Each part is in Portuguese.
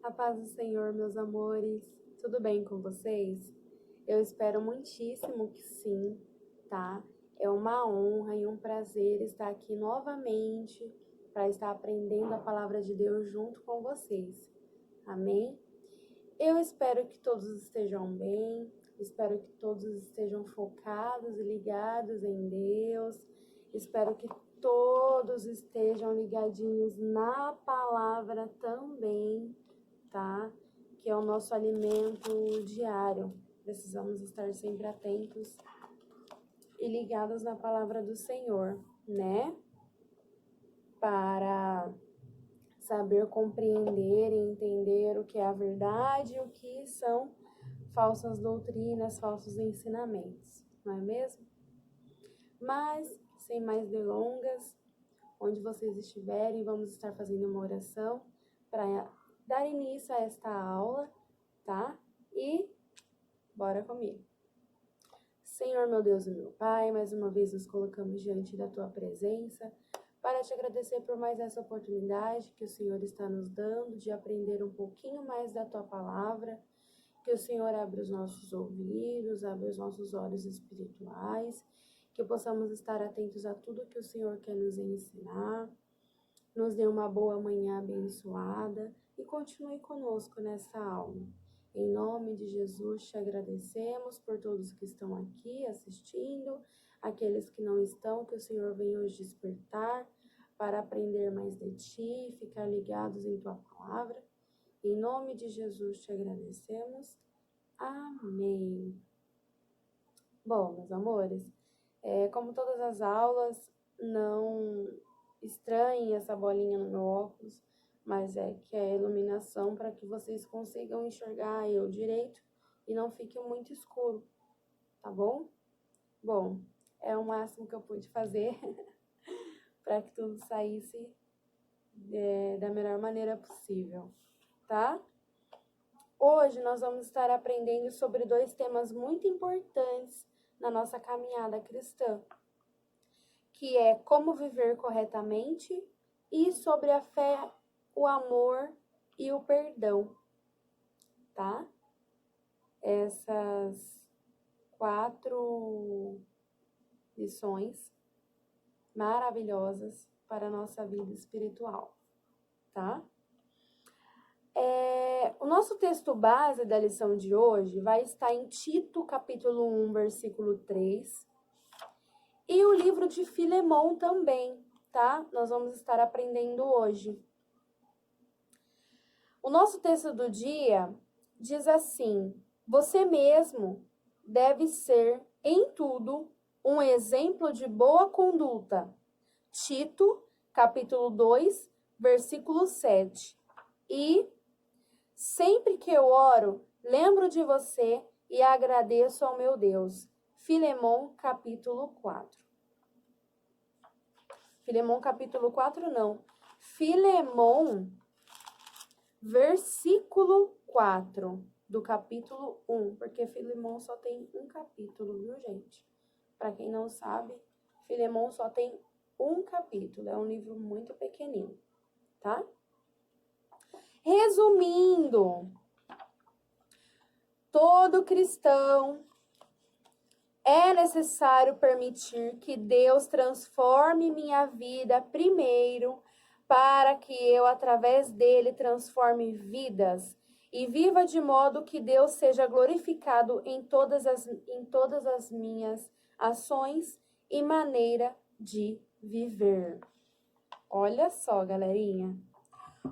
A paz do Senhor, meus amores. Tudo bem com vocês? Eu espero muitíssimo que sim, tá? É uma honra e um prazer estar aqui novamente para estar aprendendo a palavra de Deus junto com vocês. Amém? Eu espero que todos estejam bem, espero que todos estejam focados e ligados em Deus, espero que todos estejam ligadinhos na palavra também, tá? Que é o nosso alimento diário. Precisamos estar sempre atentos e ligados na palavra do Senhor, né? Para saber compreender e entender o que é a verdade e o que são falsas doutrinas, falsos ensinamentos, não é mesmo? Mas, sem mais delongas, onde vocês estiverem, vamos estar fazendo uma oração para dar início a esta aula, tá? E bora comigo. Senhor, meu Deus e meu Pai, mais uma vez nos colocamos diante da Tua presença para te agradecer por mais essa oportunidade que o Senhor está nos dando de aprender um pouquinho mais da Tua palavra, que o Senhor abra os nossos ouvidos, abra os nossos olhos espirituais, que possamos estar atentos a tudo que o Senhor quer nos ensinar, nos dê uma boa manhã abençoada e continue conosco nessa aula. Em nome de Jesus, te agradecemos por todos que estão aqui assistindo, aqueles que não estão, que o Senhor venha hoje despertar para aprender mais de Ti, ficar ligados em Tua palavra. Em nome de Jesus, te agradecemos. Amém. Bom, meus amores, como todas as aulas, não estranhem essa bolinha no meu óculos, mas é que é a iluminação para que vocês consigam enxergar eu direito e não fique muito escuro, tá bom? Bom, é o máximo que eu pude fazer para que tudo saísse da melhor maneira possível, tá? Hoje nós vamos estar aprendendo sobre dois temas muito importantes na nossa caminhada cristã, que é como viver corretamente e sobre a fé, o amor e o perdão, tá? Essas 4 lições maravilhosas para a nossa vida espiritual, tá? O nosso texto base da lição de hoje vai estar em Tito, capítulo 1, versículo 3, e o livro de Filemão também, tá? Nós vamos estar aprendendo hoje. O nosso texto do dia diz assim: você mesmo deve ser, em tudo, um exemplo de boa conduta. Tito, capítulo 2, versículo 7. E, sempre que eu oro, lembro de você e agradeço ao meu Deus. Filemão, capítulo 4. Filemão, capítulo 4, não. Filemão, versículo 4 do capítulo 1, porque Filemão só tem um capítulo, viu, gente? Para quem não sabe, Filemão só tem um capítulo, é um livro muito pequenino, tá? Resumindo, todo cristão é necessário permitir que Deus transforme minha vida primeiro, para que eu, através dele, transforme vidas e viva de modo que Deus seja glorificado em todas as minhas ações e maneira de viver. Olha só, galerinha.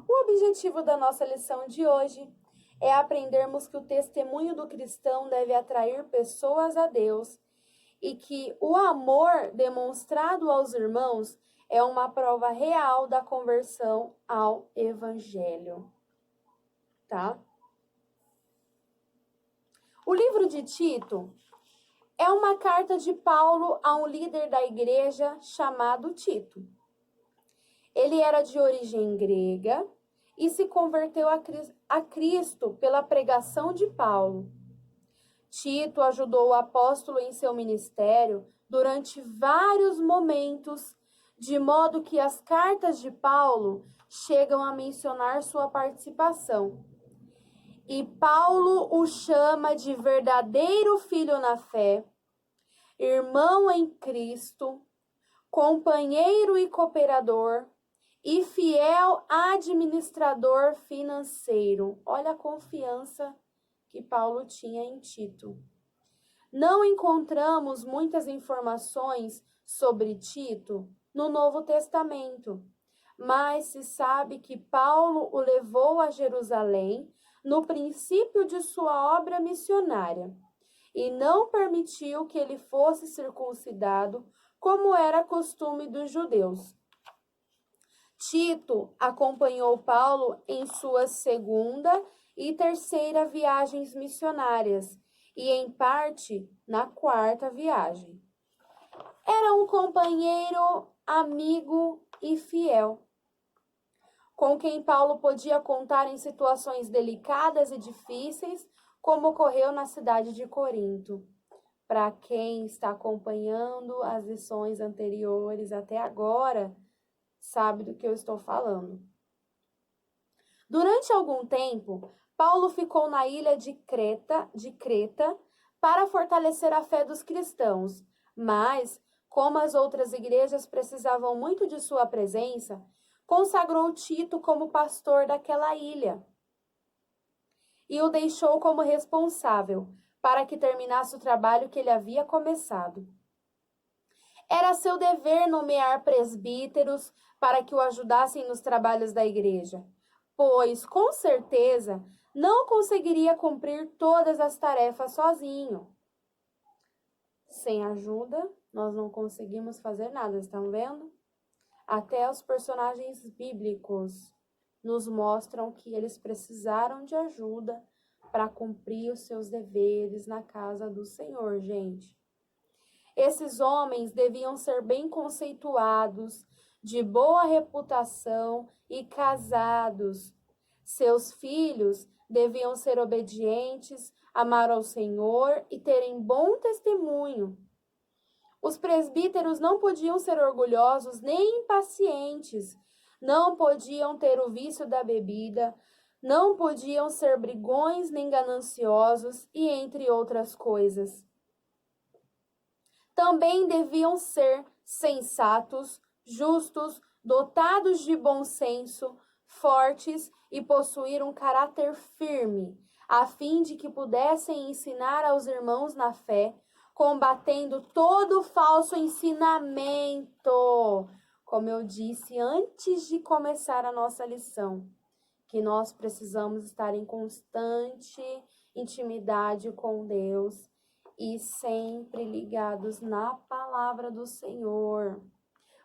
O objetivo da nossa lição de hoje é aprendermos que o testemunho do cristão deve atrair pessoas a Deus e que o amor demonstrado aos irmãos é uma prova real da conversão ao Evangelho, tá? O livro de Tito é uma carta de Paulo a um líder da igreja chamado Tito. Ele era de origem grega e se converteu a Cristo pela pregação de Paulo. Tito ajudou o apóstolo em seu ministério durante vários momentos, de modo que as cartas de Paulo chegam a mencionar sua participação. E Paulo o chama de verdadeiro filho na fé, irmão em Cristo, companheiro e cooperador e fiel administrador financeiro. Olha a confiança que Paulo tinha em Tito. Não encontramos muitas informações sobre Tito no Novo Testamento, mas se sabe que Paulo o levou a Jerusalém no princípio de sua obra missionária e não permitiu que ele fosse circuncidado, como era costume dos judeus. Tito acompanhou Paulo em suas segunda e terceira viagens missionárias e, em parte, na quarta viagem. Era um companheiro, amigo e fiel, com quem Paulo podia contar em situações delicadas e difíceis, como ocorreu na cidade de Corinto. Para quem está acompanhando as lições anteriores até agora, sabe do que eu estou falando. Durante algum tempo, Paulo ficou na ilha de Creta para fortalecer a fé dos cristãos, mas, como as outras igrejas precisavam muito de sua presença, consagrou Tito como pastor daquela ilha e o deixou como responsável para que terminasse o trabalho que ele havia começado. Era seu dever nomear presbíteros para que o ajudassem nos trabalhos da igreja, pois, com certeza, não conseguiria cumprir todas as tarefas sozinho. Sem ajuda, nós não conseguimos fazer nada, estão vendo? Até os personagens bíblicos nos mostram que eles precisaram de ajuda para cumprir os seus deveres na casa do Senhor, gente. Esses homens deviam ser bem conceituados, de boa reputação e casados. Seus filhos deviam ser obedientes, amar ao Senhor e terem bom testemunho. Os presbíteros não podiam ser orgulhosos nem impacientes, não podiam ter o vício da bebida, não podiam ser brigões nem gananciosos e entre outras coisas. Também deviam ser sensatos, justos, dotados de bom senso, fortes e possuir um caráter firme, a fim de que pudessem ensinar aos irmãos na fé, combatendo todo falso ensinamento. Como eu disse antes de começar a nossa lição, que nós precisamos estar em constante intimidade com Deus e sempre ligados na palavra do Senhor,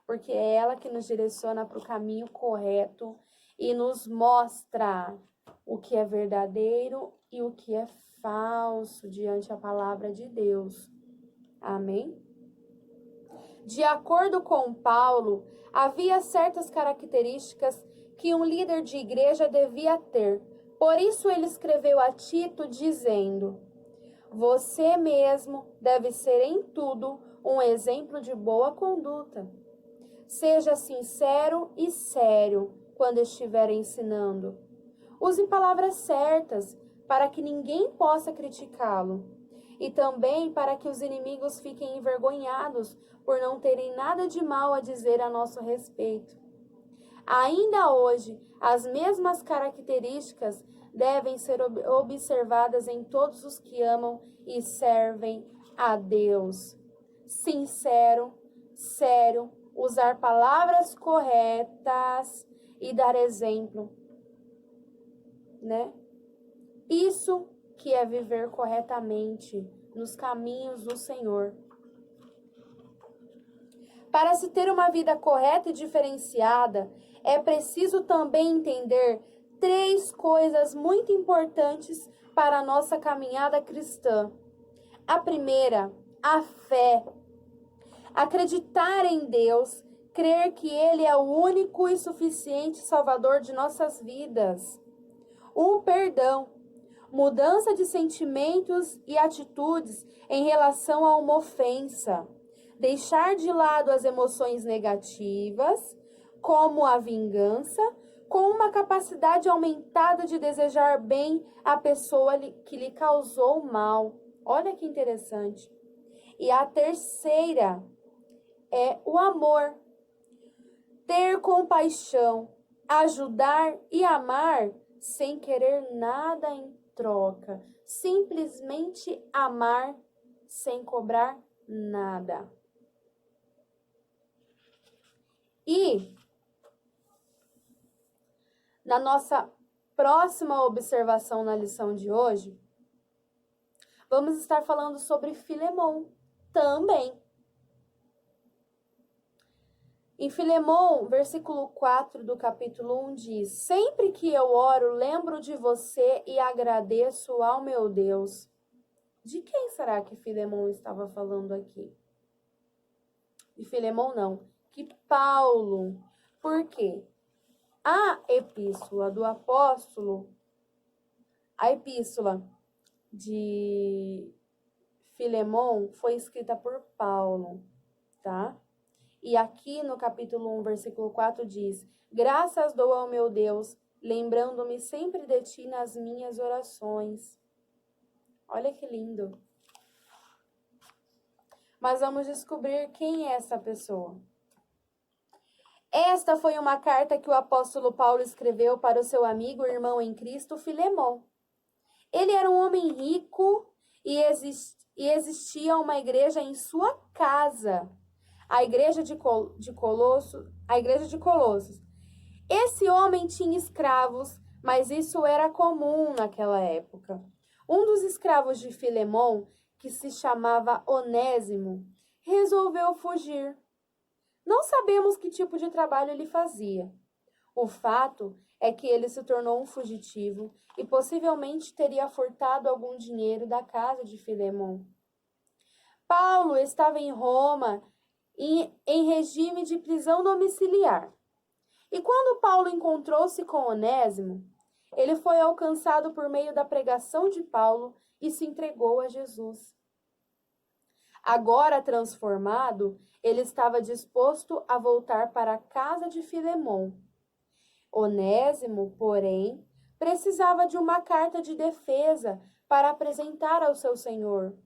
porque é ela que nos direciona para o caminho correto e nos mostra o que é verdadeiro e o que é falso diante da palavra de Deus. Amém? De acordo com Paulo, havia certas características que um líder de igreja devia ter. Por isso ele escreveu a Tito dizendo: você mesmo deve ser em tudo um exemplo de boa conduta. Seja sincero e sério quando estiver ensinando. Use palavras certas para que ninguém possa criticá-lo e também para que os inimigos fiquem envergonhados por não terem nada de mal a dizer a nosso respeito. Ainda hoje, as mesmas características devem ser observadas em todos os que amam e servem a Deus. Sincero, sério, usar palavras corretas e dar exemplo, né? Isso que é viver corretamente nos caminhos do Senhor. Para se ter uma vida correta e diferenciada, é preciso também entender 3 coisas muito importantes para a nossa caminhada cristã. A primeira, a fé. Acreditar em Deus, crer que Ele é o único e suficiente Salvador de nossas vidas. O perdão, mudança de sentimentos e atitudes em relação a uma ofensa. Deixar de lado as emoções negativas, como a vingança, com uma capacidade aumentada de desejar bem a pessoa que lhe causou mal. Olha que interessante. E a terceira é o amor. Ter compaixão, ajudar e amar sem querer nada em troca. Simplesmente amar sem cobrar nada. E na nossa próxima observação na lição de hoje, vamos estar falando sobre Filemon também. Em Filemon, versículo 4 do capítulo 1 diz: Sempre que eu oro, lembro de você e agradeço ao meu Deus. De quem será que Filemon estava falando aqui? De Filemon não, que Paulo. Por quê? A epístola do apóstolo, a epístola de Filemon foi escrita por Paulo, tá? E aqui no capítulo 1, versículo 4 diz: Graças dou ao meu Deus, lembrando-me sempre de ti nas minhas orações. Olha que lindo. Mas vamos descobrir quem é essa pessoa. Esta foi uma carta que o apóstolo Paulo escreveu para o seu amigo e irmão em Cristo, Filemon. Ele era um homem rico e existia uma igreja em sua casa. A igreja de Colossos. Esse homem tinha escravos, mas isso era comum naquela época. Um dos escravos de Filemon, que se chamava Onésimo, resolveu fugir. Não sabemos que tipo de trabalho ele fazia. O fato é que ele se tornou um fugitivo e possivelmente teria furtado algum dinheiro da casa de Filemon. Paulo estava em Roma em regime de prisão domiciliar. E quando Paulo encontrou-se com Onésimo, ele foi alcançado por meio da pregação de Paulo e se entregou a Jesus. Agora transformado, ele estava disposto a voltar para a casa de Filemon. Onésimo, porém, precisava de uma carta de defesa para apresentar ao seu senhor,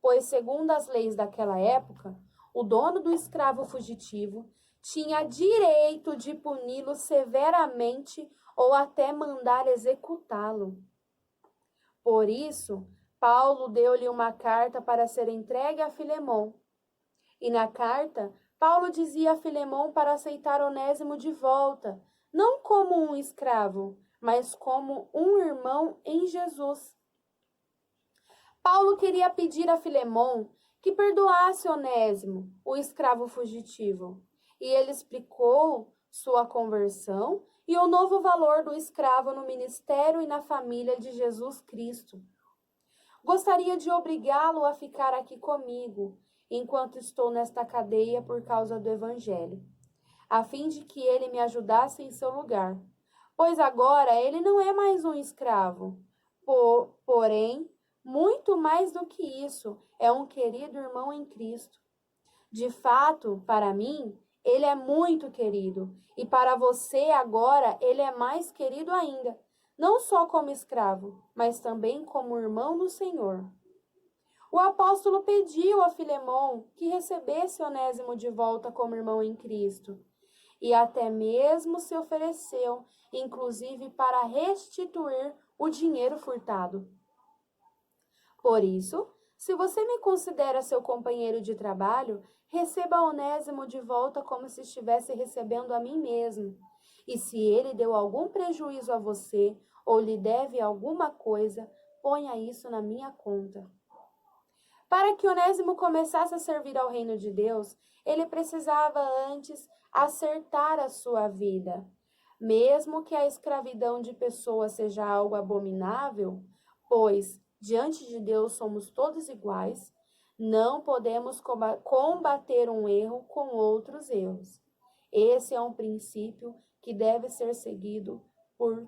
pois, segundo as leis daquela época, o dono do escravo fugitivo tinha direito de puni-lo severamente ou até mandar executá-lo. Por isso, Paulo deu-lhe uma carta para ser entregue a Filemon. E na carta, Paulo dizia a Filemon para aceitar Onésimo de volta, não como um escravo, mas como um irmão em Jesus. Paulo queria pedir a Filemon que perdoasse Onésimo, o escravo fugitivo, e ele explicou sua conversão e o novo valor do escravo no ministério e na família de Jesus Cristo. Gostaria de obrigá-lo a ficar aqui comigo, enquanto estou nesta cadeia por causa do Evangelho, a fim de que ele me ajudasse em seu lugar, pois agora ele não é mais um escravo, porém, muito mais do que isso, é um querido irmão em Cristo. De fato, para mim, ele é muito querido, e para você agora ele é mais querido ainda, não só como escravo, mas também como irmão no Senhor. O apóstolo pediu a Filemon que recebesse Onésimo de volta como irmão em Cristo, e até mesmo se ofereceu, inclusive para restituir o dinheiro furtado. Por isso, se você me considera seu companheiro de trabalho, receba Onésimo de volta como se estivesse recebendo a mim mesmo. E se ele deu algum prejuízo a você ou lhe deve alguma coisa, ponha isso na minha conta. Para que Onésimo começasse a servir ao reino de Deus, ele precisava antes acertar a sua vida. Mesmo que a escravidão de pessoas seja algo abominável, pois diante de Deus somos todos iguais, não podemos combater um erro com outros erros. Esse é um princípio que deve ser seguido por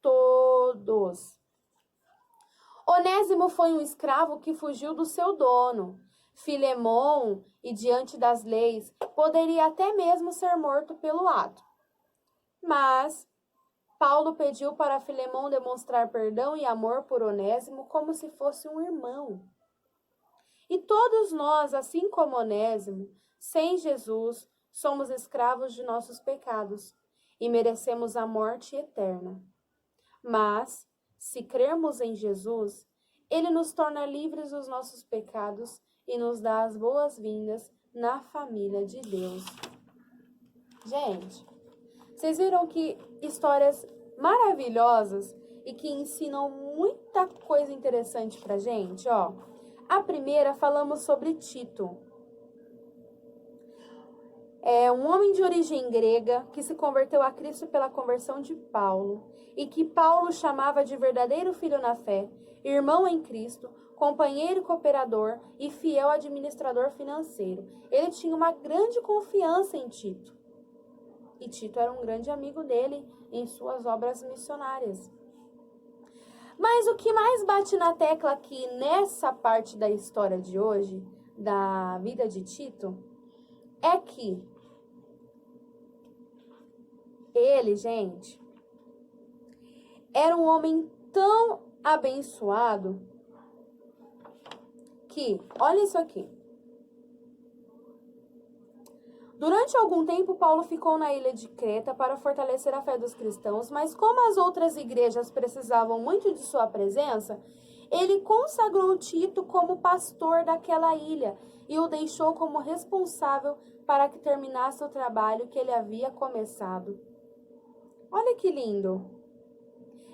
todos. Onésimo foi um escravo que fugiu do seu dono. Filemon, e diante das leis, poderia até mesmo ser morto pelo ato. Mas Paulo pediu para Filemão demonstrar perdão e amor por Onésimo como se fosse um irmão. E todos nós, assim como Onésimo, sem Jesus, somos escravos de nossos pecados e merecemos a morte eterna. Mas, se crermos em Jesus, ele nos torna livres dos nossos pecados e nos dá as boas-vindas na família de Deus. Gente, vocês viram que histórias maravilhosas e que ensinam muita coisa interessante pra gente, ó. A primeira, falamos sobre Tito. É um homem de origem grega que se converteu a Cristo pela conversão de Paulo e que Paulo chamava de verdadeiro filho na fé, irmão em Cristo, companheiro e cooperador e fiel administrador financeiro. Ele tinha uma grande confiança em Tito. E Tito era um grande amigo dele em suas obras missionárias. Mas o que mais bate na tecla aqui nessa parte da história de hoje, da vida de Tito, é que ele, gente, era um homem tão abençoado que, olha isso aqui. Durante algum tempo, Paulo ficou na ilha de Creta para fortalecer a fé dos cristãos, mas como as outras igrejas precisavam muito de sua presença, ele consagrou Tito como pastor daquela ilha e o deixou como responsável para que terminasse o trabalho que ele havia começado. Olha que lindo!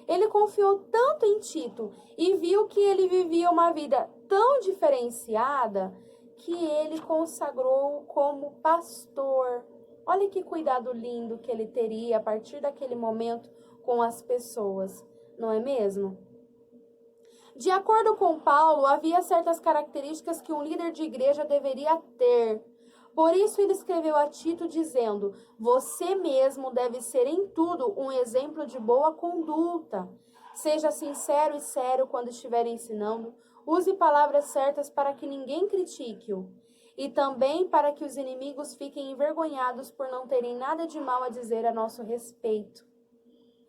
Ele confiou tanto em Tito e viu que ele vivia uma vida tão diferenciada que ele consagrou como pastor. Olha que cuidado lindo que ele teria a partir daquele momento com as pessoas, não é mesmo? De acordo com Paulo, havia certas características que um líder de igreja deveria ter. Por isso ele escreveu a Tito dizendo: você mesmo deve ser em tudo um exemplo de boa conduta. Seja sincero e sério quando estiver ensinando. Use palavras certas para que ninguém critique-o. E também para que os inimigos fiquem envergonhados por não terem nada de mal a dizer a nosso respeito.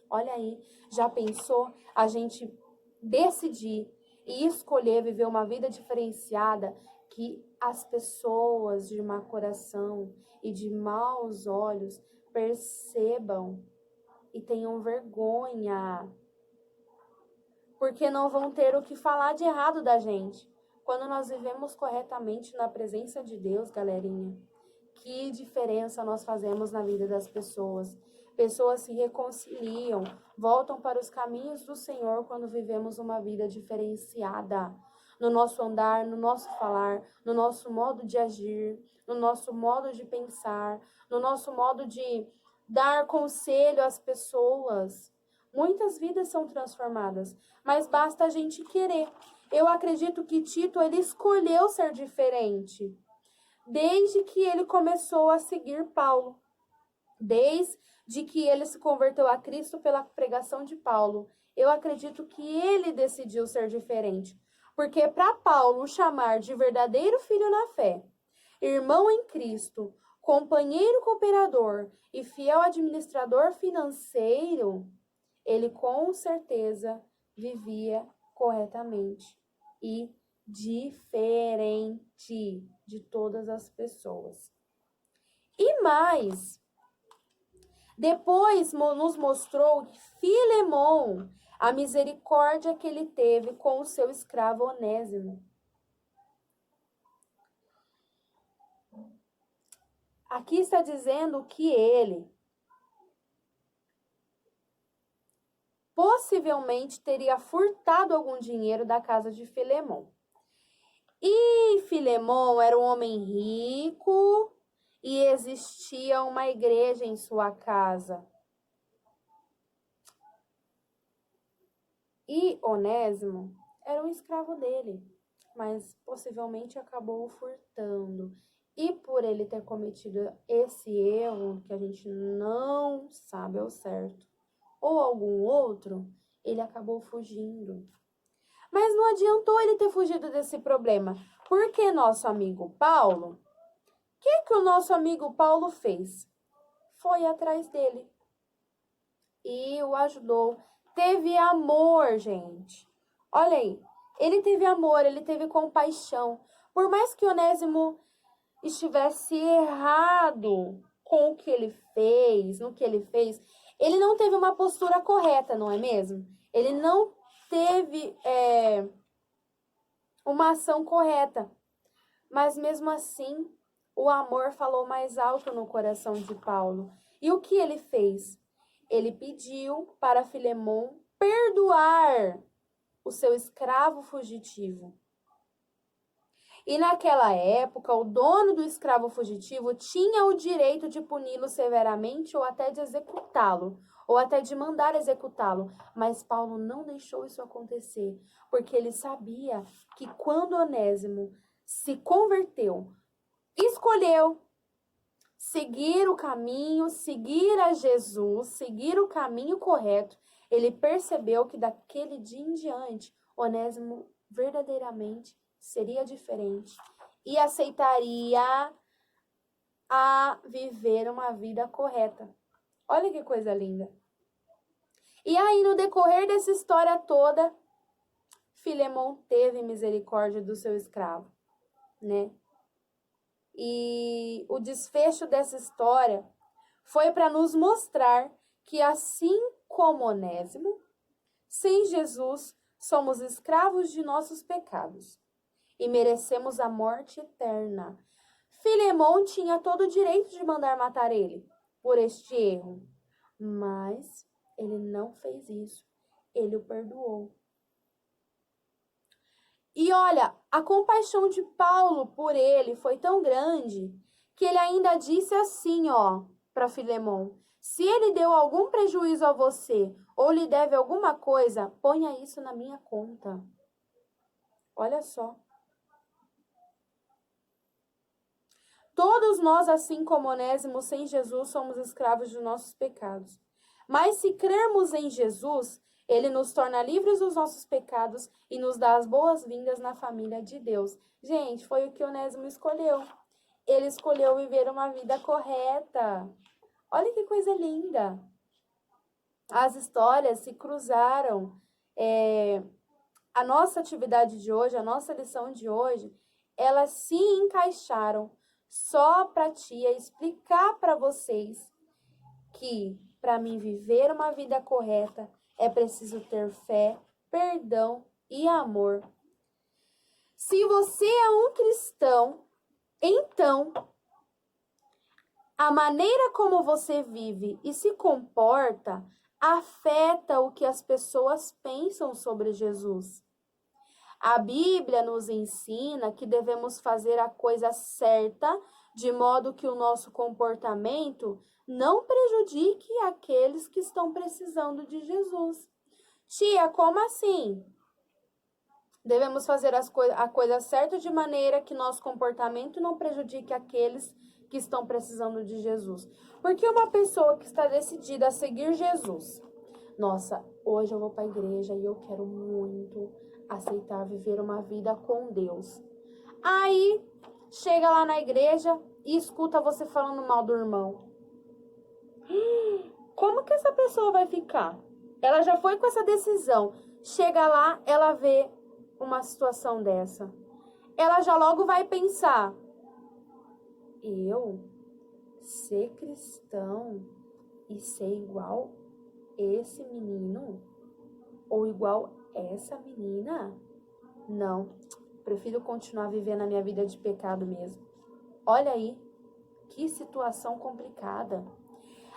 Olha aí, já pensou a gente decidir e escolher viver uma vida diferenciada que as pessoas de má coração e de maus olhos percebam e tenham vergonha, porque não vão ter o que falar de errado da gente. Quando nós vivemos corretamente na presença de Deus, galerinha, que diferença nós fazemos na vida das pessoas. Pessoas se reconciliam, voltam para os caminhos do Senhor quando vivemos uma vida diferenciada. No nosso andar, no nosso falar, no nosso modo de agir, no nosso modo de pensar, no nosso modo de dar conselho às pessoas. Muitas vidas são transformadas, mas basta a gente querer. Eu acredito que Tito, ele escolheu ser diferente desde que ele começou a seguir Paulo. Desde que ele se converteu a Cristo pela pregação de Paulo. Eu acredito que ele decidiu ser diferente. Porque para Paulo o chamar de verdadeiro filho na fé, irmão em Cristo, companheiro cooperador e fiel administrador financeiro, ele com certeza vivia corretamente e diferente de todas as pessoas. E mais, depois nos mostrou Filemão, a misericórdia que ele teve com o seu escravo Onésimo. Aqui está dizendo que ele possivelmente teria furtado algum dinheiro da casa de Filemão. E Filemão era um homem rico e existia uma igreja em sua casa. E Onésimo era um escravo dele, mas possivelmente acabou furtando. E por ele ter cometido esse erro, que a gente não sabe ao certo, ou algum outro, ele acabou fugindo. Mas não adiantou ele ter fugido desse problema, porque nosso amigo Paulo, o que o nosso amigo Paulo fez? Foi atrás dele. e o ajudou. Teve amor, gente. Olha aí, ele teve amor, ele teve compaixão. Por mais que Onésimo estivesse errado com o que ele fez, no que ele fez, ele não teve uma postura correta, não é mesmo? Ele não teve uma ação correta. Mas mesmo assim, o amor falou mais alto no coração de Paulo. E o que ele fez? Ele pediu para Filemon perdoar o seu escravo fugitivo. E naquela época, o dono do escravo fugitivo tinha o direito de puni-lo severamente ou até de executá-lo, ou até de mandar executá-lo. Mas Paulo não deixou isso acontecer, porque ele sabia que quando Onésimo se converteu, escolheu seguir o caminho, seguir a Jesus, seguir o caminho correto, ele percebeu que daquele dia em diante, Onésimo verdadeiramente seria diferente e aceitaria a viver uma vida correta. Olha que coisa linda. E aí, no decorrer dessa história toda, Filemon teve misericórdia do seu escravo, né? E o desfecho dessa história foi para nos mostrar que, assim como Onésimo, sem Jesus, somos escravos de nossos pecados e merecemos a morte eterna. Filemon tinha todo o direito de mandar matar ele por este erro, mas ele não fez isso. Ele o perdoou. E olha, a compaixão de Paulo por ele foi tão grande que ele ainda disse assim, para Filemon: se ele deu algum prejuízo a você ou lhe deve alguma coisa, ponha isso na minha conta. Olha só. Todos nós, assim como Onésimo, sem Jesus, somos escravos de nossos pecados. Mas se crermos em Jesus, ele nos torna livres dos nossos pecados e nos dá as boas-vindas na família de Deus. Gente, foi o que Onésimo escolheu. Ele escolheu viver uma vida correta. Olha que coisa linda. As histórias se cruzaram. A nossa atividade de hoje, a nossa lição de hoje, elas se encaixaram só para tia explicar para vocês que para mim viver uma vida correta é preciso ter fé, perdão e amor. Se você é um cristão, então a maneira como você vive e se comporta afeta o que as pessoas pensam sobre Jesus. A Bíblia nos ensina que devemos fazer a coisa certa, de modo que o nosso comportamento não prejudique aqueles que estão precisando de Jesus. Tia, como assim? Devemos fazer a coisa certa de maneira que nosso comportamento não prejudique aqueles que estão precisando de Jesus. Porque uma pessoa que está decidida a seguir Jesus, nossa, hoje eu vou para a igreja e eu quero muito aceitar viver uma vida com Deus. Aí, chega lá na igreja e escuta você falando mal do irmão. Como que essa pessoa vai ficar? Ela já foi com essa decisão. Chega lá, ela vê uma situação dessa. Ela já logo vai pensar: eu ser cristão e ser igual esse menino? Ou igual essa menina? Não, prefiro continuar vivendo a minha vida de pecado mesmo. Olha aí, que situação complicada.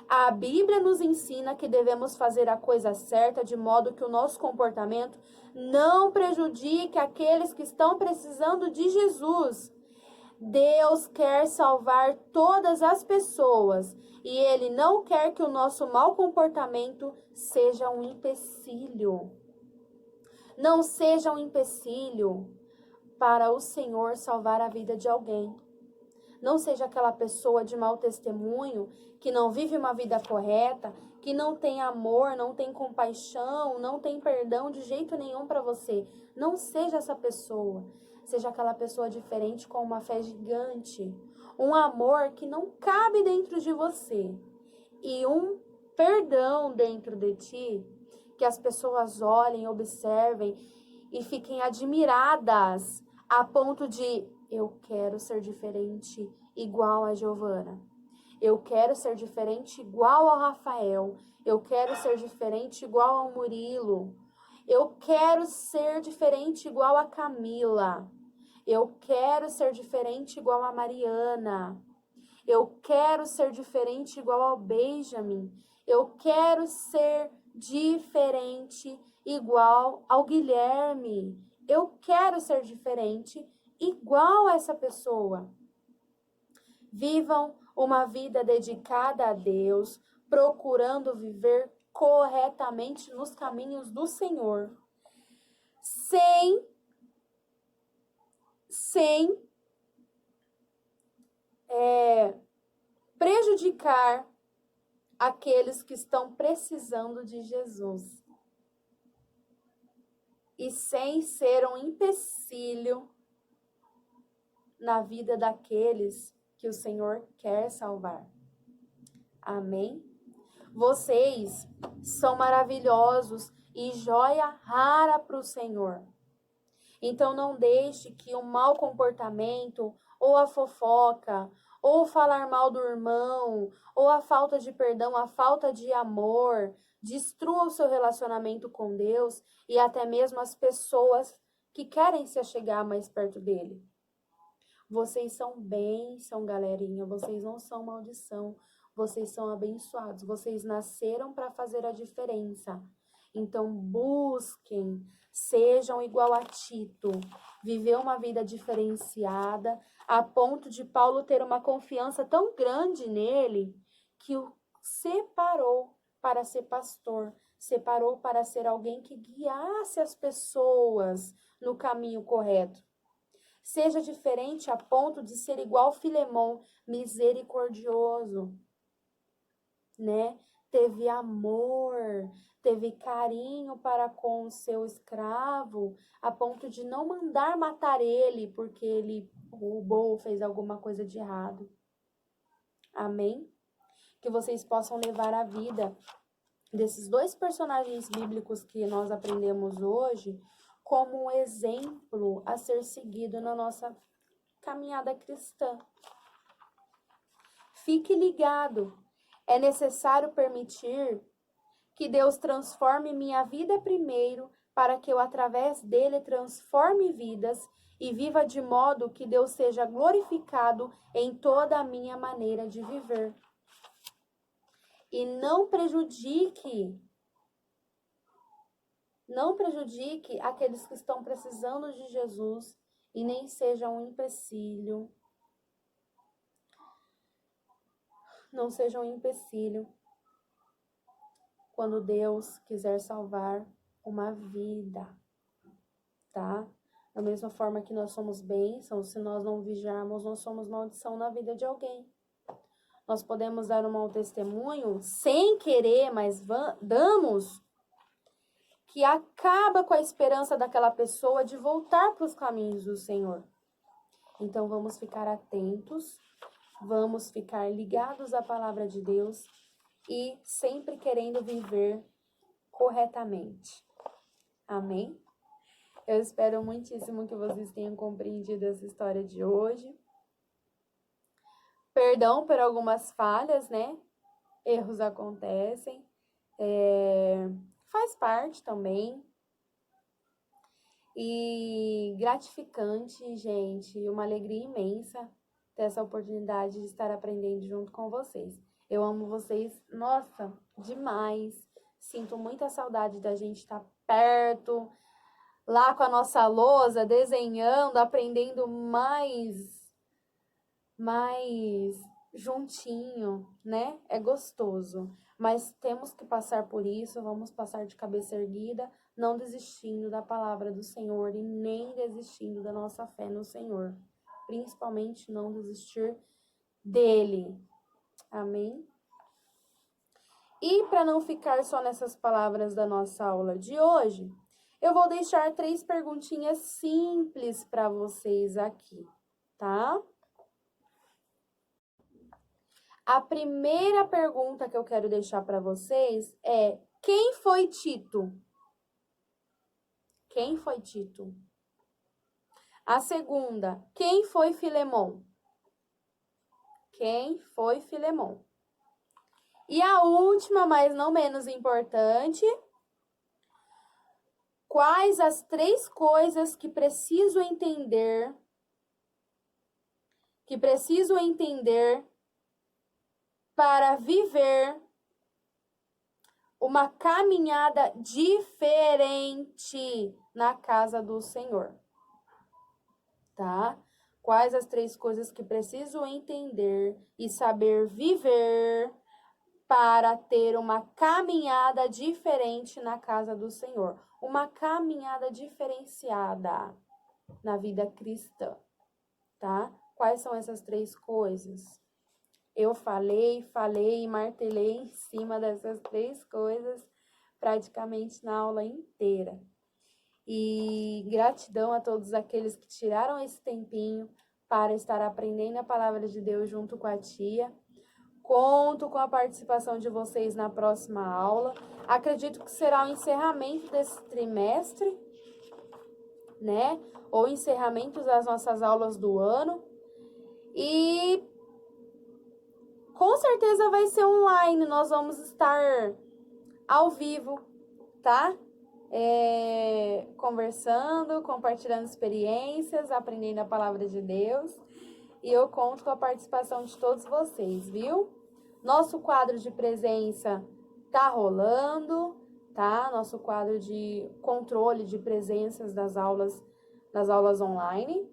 A Bíblia nos ensina que devemos fazer a coisa certa de modo que o nosso comportamento não prejudique aqueles que estão precisando de Jesus. Deus quer salvar todas as pessoas e Ele não quer que o nosso mau comportamento seja um empecilho. Não seja um empecilho para o Senhor salvar a vida de alguém. Não seja aquela pessoa de mau testemunho, que não vive uma vida correta, que não tem amor, não tem compaixão, não tem perdão de jeito nenhum para você. Não seja essa pessoa. Seja aquela pessoa diferente com uma fé gigante. Um amor que não cabe dentro de você. E um perdão dentro de ti, que as pessoas olhem, observem e fiquem admiradas a ponto de eu quero ser diferente igual a Giovana. Eu quero ser diferente igual ao Rafael. Eu quero ser diferente igual ao Murilo. Eu quero ser diferente igual a Camila. Eu quero ser diferente igual a Mariana. Eu quero ser diferente igual ao Benjamin. Eu quero ser diferente igual ao Guilherme. Eu quero ser diferente igual a essa pessoa. Vivam uma vida dedicada a Deus, procurando viver corretamente nos caminhos do Senhor, sem prejudicar aqueles que estão precisando de Jesus e sem ser um empecilho na vida daqueles que o Senhor quer salvar. Amém? Vocês são maravilhosos e joia rara para o Senhor. Então não deixe que o mau comportamento, ou a fofoca, ou falar mal do irmão, ou a falta de perdão, a falta de amor, destrua o seu relacionamento com Deus e até mesmo as pessoas que querem se achegar mais perto dele. Vocês são bênção, galerinha. Vocês não são maldição. Vocês são abençoados. Vocês nasceram para fazer a diferença. Então, busquem, sejam igual a Tito. Viver uma vida diferenciada, a ponto de Paulo ter uma confiança tão grande nele, que o separou para ser pastor. Separou para ser alguém que guiasse as pessoas no caminho correto. Seja diferente a ponto de ser igual Filemon, misericordioso, né? Teve amor, teve carinho para com o seu escravo, a ponto de não mandar matar ele porque ele roubou ou fez alguma coisa de errado. Amém? Que vocês possam levar a vida desses dois personagens bíblicos que nós aprendemos hoje como um exemplo a ser seguido na nossa caminhada cristã. Fique ligado. É necessário permitir que Deus transforme minha vida primeiro, para que eu, através dele, transforme vidas e viva de modo que Deus seja glorificado em toda a minha maneira de viver. E não prejudique aqueles que estão precisando de Jesus e nem seja um empecilho. Não seja um empecilho quando Deus quiser salvar uma vida, tá? Da mesma forma que nós somos bênçãos, se nós não vigiarmos, nós somos maldição na vida de alguém. Nós podemos dar um mau testemunho sem querer, mas damos, que acaba com a esperança daquela pessoa de voltar para os caminhos do Senhor. Então, vamos ficar atentos, vamos ficar ligados à palavra de Deus e sempre querendo viver corretamente. Amém? Eu espero muitíssimo que vocês tenham compreendido essa história de hoje. Perdão por algumas falhas, né? Erros acontecem. Faz parte também. E gratificante, gente, uma alegria imensa ter essa oportunidade de estar aprendendo junto com vocês. Eu amo vocês, nossa, demais. Sinto muita saudade da gente estar perto, lá com a nossa lousa, desenhando, aprendendo mais juntinho, né? É gostoso. Mas temos que passar por isso, vamos passar de cabeça erguida, não desistindo da palavra do Senhor e nem desistindo da nossa fé no Senhor. Principalmente não desistir dele. Amém? E para não ficar só nessas palavras da nossa aula de hoje, eu vou deixar 3 perguntinhas simples para vocês aqui, tá? A primeira pergunta que eu quero deixar para vocês é: quem foi Tito? Quem foi Tito? A segunda, quem foi Filemon? Quem foi Filemon? E a última, mas não menos importante, quais as 3 coisas que preciso entender para viver uma caminhada diferente na casa do Senhor, tá? Quais as 3 coisas que preciso entender e saber viver para ter uma caminhada diferente na casa do Senhor, uma caminhada diferenciada na vida cristã, tá? Quais são essas 3 coisas? Eu falei e martelei em cima dessas 3 coisas praticamente na aula inteira. E gratidão a todos aqueles que tiraram esse tempinho para estar aprendendo a palavra de Deus junto com a tia. Conto com a participação de vocês na próxima aula. Acredito que será o encerramento desse trimestre, né? Ou encerramento das nossas aulas do ano. E com certeza vai ser online, nós vamos estar ao vivo, tá? Conversando, compartilhando experiências, aprendendo a palavra de Deus. E eu conto com a participação de todos vocês, viu? Nosso quadro de presença tá rolando, tá? Nosso quadro de controle de presenças das aulas online.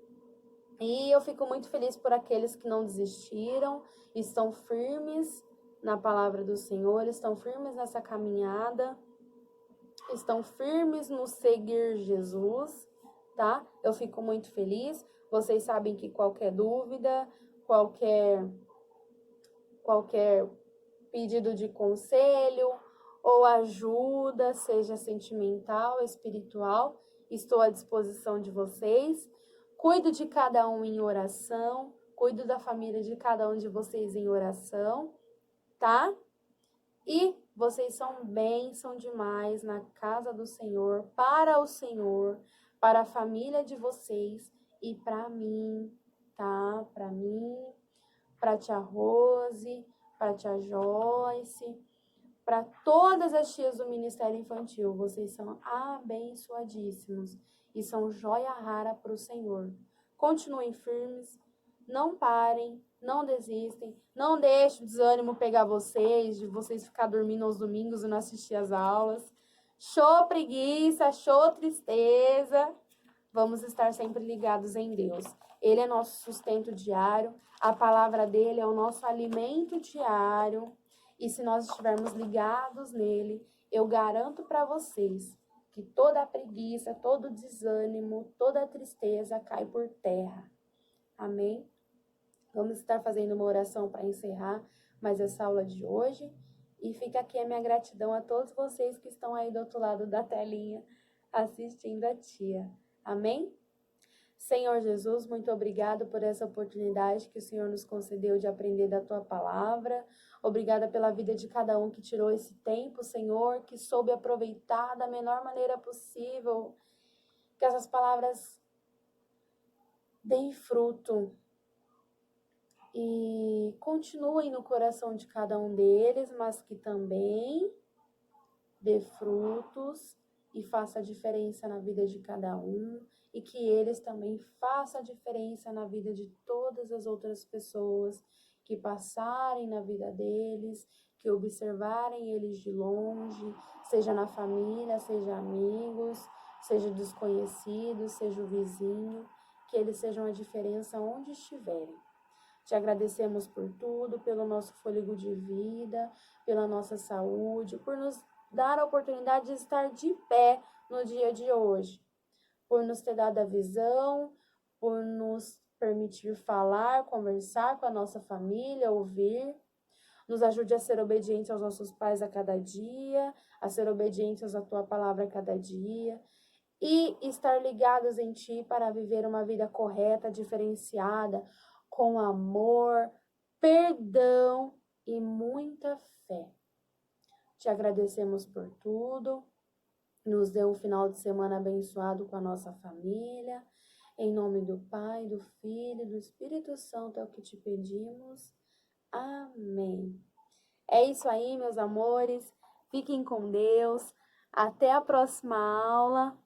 E eu fico muito feliz por aqueles que não desistiram, estão firmes na palavra do Senhor, estão firmes nessa caminhada, estão firmes no seguir Jesus, tá? Eu fico muito feliz. Vocês sabem que qualquer dúvida, qualquer pedido de conselho ou ajuda, seja sentimental, espiritual, estou à disposição de vocês. Cuido de cada um em oração, cuido da família de cada um de vocês em oração, tá? E vocês são bênção demais na casa do Senhor, para o Senhor, para a família de vocês e para mim, tá? Para mim, para a tia Rose, para a tia Joyce, para todas as tias do Ministério Infantil. Vocês são abençoadíssimos e são joia rara para o Senhor. Continuem firmes, não parem, não desistem, não deixem o desânimo pegar vocês, de vocês ficar dormindo aos domingos e não assistir às aulas. Show preguiça, show tristeza. Vamos estar sempre ligados em Deus. Ele é nosso sustento diário, a palavra dele é o nosso alimento diário. E se nós estivermos ligados nele, eu garanto para vocês que toda a preguiça, todo o desânimo, toda a tristeza cai por terra. Amém? Vamos estar fazendo uma oração para encerrar mais essa aula de hoje. E fica aqui a minha gratidão a todos vocês que estão aí do outro lado da telinha assistindo a tia. Amém? Senhor Jesus, muito obrigado por essa oportunidade que o Senhor nos concedeu de aprender da Tua palavra. Obrigada pela vida de cada um que tirou esse tempo, Senhor, que soube aproveitar da menor maneira possível. Que essas palavras deem fruto e continuem no coração de cada um deles, mas que também dê frutos e faça a diferença na vida de cada um. E que eles também façam a diferença na vida de todas as outras pessoas que passarem na vida deles, que observarem eles de longe, seja na família, seja amigos, seja desconhecidos, seja o vizinho, que eles sejam a diferença onde estiverem. Te agradecemos por tudo, pelo nosso fôlego de vida, pela nossa saúde, por nos dar a oportunidade de estar de pé no dia de hoje, por nos ter dado a visão, por nos permitir falar, conversar com a nossa família, ouvir. Nos ajude a ser obedientes aos nossos pais a cada dia, a ser obedientes à Tua palavra a cada dia e estar ligados em Ti para viver uma vida correta, diferenciada, com amor, perdão e muita fé. Te agradecemos por tudo. Nos dê um final de semana abençoado com a nossa família. Em nome do Pai, do Filho e do Espírito Santo é o que te pedimos. Amém. É isso aí, meus amores. Fiquem com Deus. Até a próxima aula.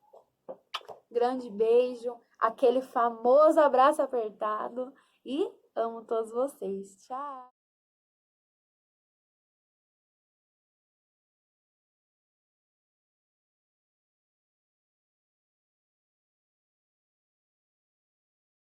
Grande beijo. Aquele famoso abraço apertado. E amo todos vocês. Tchau.